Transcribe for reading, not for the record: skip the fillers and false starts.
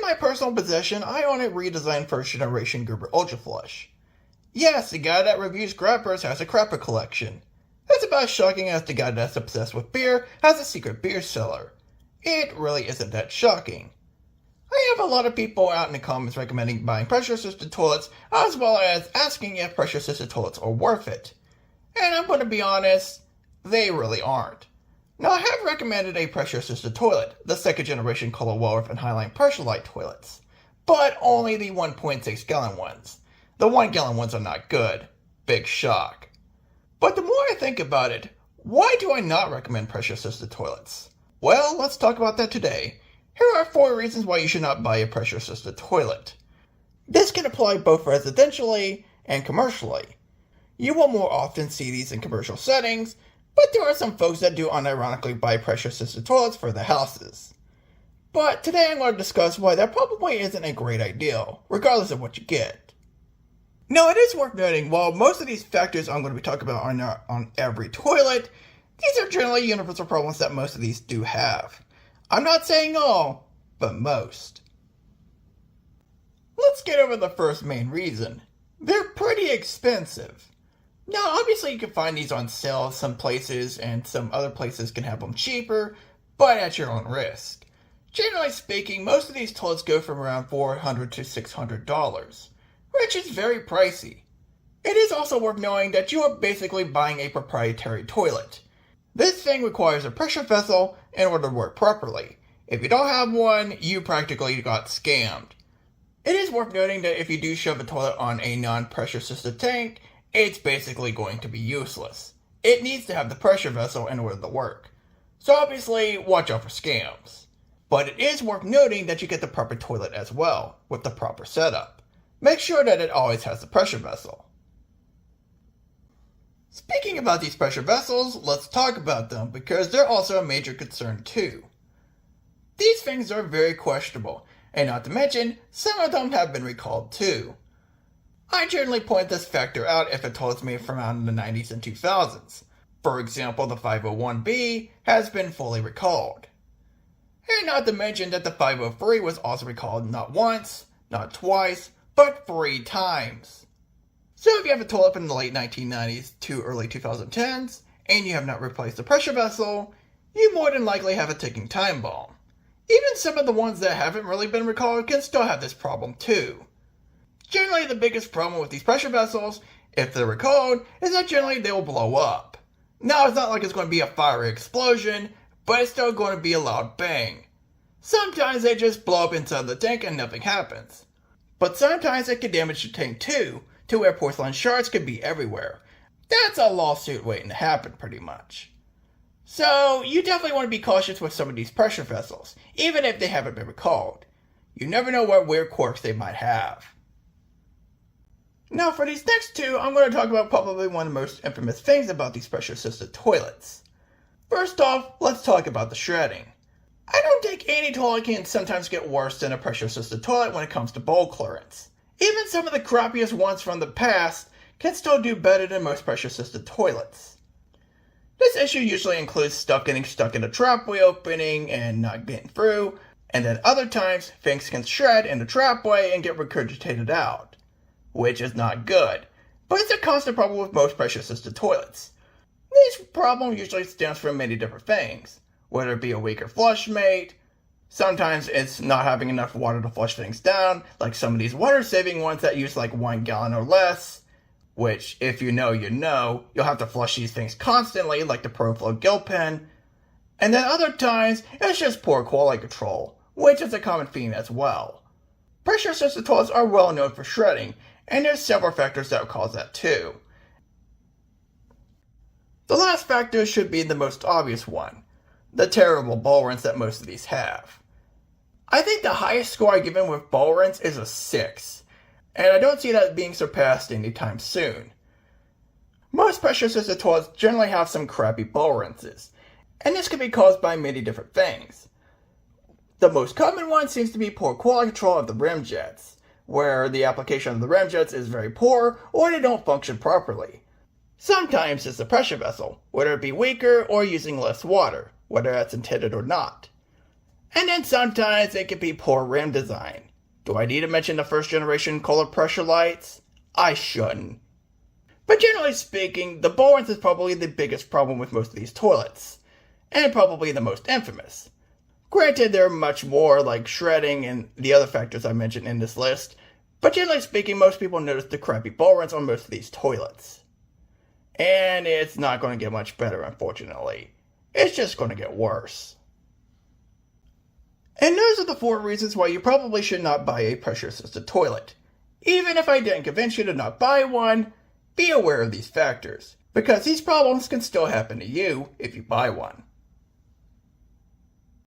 my personal possession, I own a redesigned first generation Gerber Ultraflush. Yes, the guy that reviews grappers has a crapper collection. It's about as shocking as the guy that's obsessed with beer has a secret beer cellar. It really isn't that shocking. I have a lot of people out in the comments recommending buying pressure-assisted toilets, as well as asking if pressure-assisted toilets are worth it. And I'm going to be honest, they really aren't. Now, I have recommended a pressure-assisted toilet, the second generation Color Walworth and Highline Pressure Light toilets, but only the 1.6 gallon ones. The 1 gallon ones are not good. Big shock. But the more I think about it, why do I not recommend pressure-assisted toilets? Well, let's talk about that today. Here are 4 reasons why you should not buy a pressure-assisted toilet. This can apply both residentially and commercially. You will more often see these in commercial settings, but there are some folks that do unironically buy pressure-assisted toilets for their houses. But today I'm going to discuss why that probably isn't a great idea, regardless of what you get. Now, it is worth noting, while most of these factors I'm going to be talking about are not on every toilet, these are generally universal problems that most of these do have. I'm not saying all, but most. Let's get over the first main reason. They're pretty expensive. Now, obviously you can find these on sale some places, and some other places can have them cheaper, but at your own risk. Generally speaking, most of these toilets go from around $400 to $600, which is very pricey. It is also worth knowing that you are basically buying a proprietary toilet. This thing requires a pressure vessel in order to work properly. If you don't have one, you practically got scammed. It is worth noting that if you do shove a toilet on a non-pressure assisted tank, it's basically going to be useless. It needs to have the pressure vessel in order to work. So obviously, watch out for scams. But it is worth noting that you get the proper toilet as well, with the proper setup. Make sure that it always has the pressure vessel. Speaking about these pressure vessels, let's talk about them because they're also a major concern too. These things are very questionable, and not to mention, some of them have been recalled too. I generally point this factor out if a toilet's made from around the 90s and 2000s. For example, the 501B has been fully recalled. And not to mention that the 503 was also recalled not once, not twice, but 3 times. So if you have a toilet from the late 1990s to early 2010s, and you have not replaced the pressure vessel, you more than likely have a ticking time bomb. Even some of the ones that haven't really been recalled can still have this problem too. Generally, the biggest problem with these pressure vessels, if they're recalled, is that generally they will blow up. Now, it's not like it's going to be a fiery explosion, but it's still going to be a loud bang. Sometimes they just blow up inside the tank and nothing happens. But sometimes it can damage the tank too, to where porcelain shards could be everywhere. That's a lawsuit waiting to happen pretty much. So, you definitely want to be cautious with some of these pressure vessels, even if they haven't been recalled. You never know what weird quirks they might have. Now for these next 2, I'm going to talk about probably one of the most infamous things about these pressure-assisted toilets. First off, let's talk about the shredding. I don't think any toilet can sometimes get worse than a pressure-assisted toilet when it comes to bowl clearance. Even some of the crappiest ones from the past can still do better than most pressure-assisted toilets. This issue usually includes stuff getting stuck in the trapway opening and not getting through, and then other times things can shred in the trapway and get regurgitated out, which is not good, but it's a constant problem with most pressure-assisted toilets. This problem usually stems from many different things, whether it be a weaker flush mate. Sometimes it's not having enough water to flush things down, like some of these water-saving ones that use like 1 gallon or less, which, if you know, you'll have to flush these things constantly, like the ProFlow Gill Pen. And then other times, it's just poor quality control, which is a common theme as well. Pressure-assisted toilets are well known for shredding, and there's several factors that will cause that too. The last factor should be the most obvious one, the terrible bowl rinse that most of these have. I think the highest score I given with bowl rinse is a 6, and I don't see that being surpassed anytime soon. Most pressure-assisted toilets generally have some crappy bowl rinses, and this can be caused by many different things. The most common one seems to be poor quality control of the rim jets, where the application of the rim jets is very poor or they don't function properly. Sometimes it's the pressure vessel, whether it be weaker or using less water, whether that's intended or not. And then sometimes it can be poor rim design. Do I need to mention the first generation color pressure lights? I shouldn't. But generally speaking, the bore-ins is probably the biggest problem with most of these toilets, and probably the most infamous. Granted, there are much more like shredding and the other factors I mentioned in this list, but generally speaking, most people notice the crappy bore-ins on most of these toilets. And it's not going to get much better, unfortunately. It's just going to get worse. And those are the 4 reasons why you probably should not buy a pressure-assisted toilet. Even if I didn't convince you to not buy one, be aware of these factors, because these problems can still happen to you if you buy one.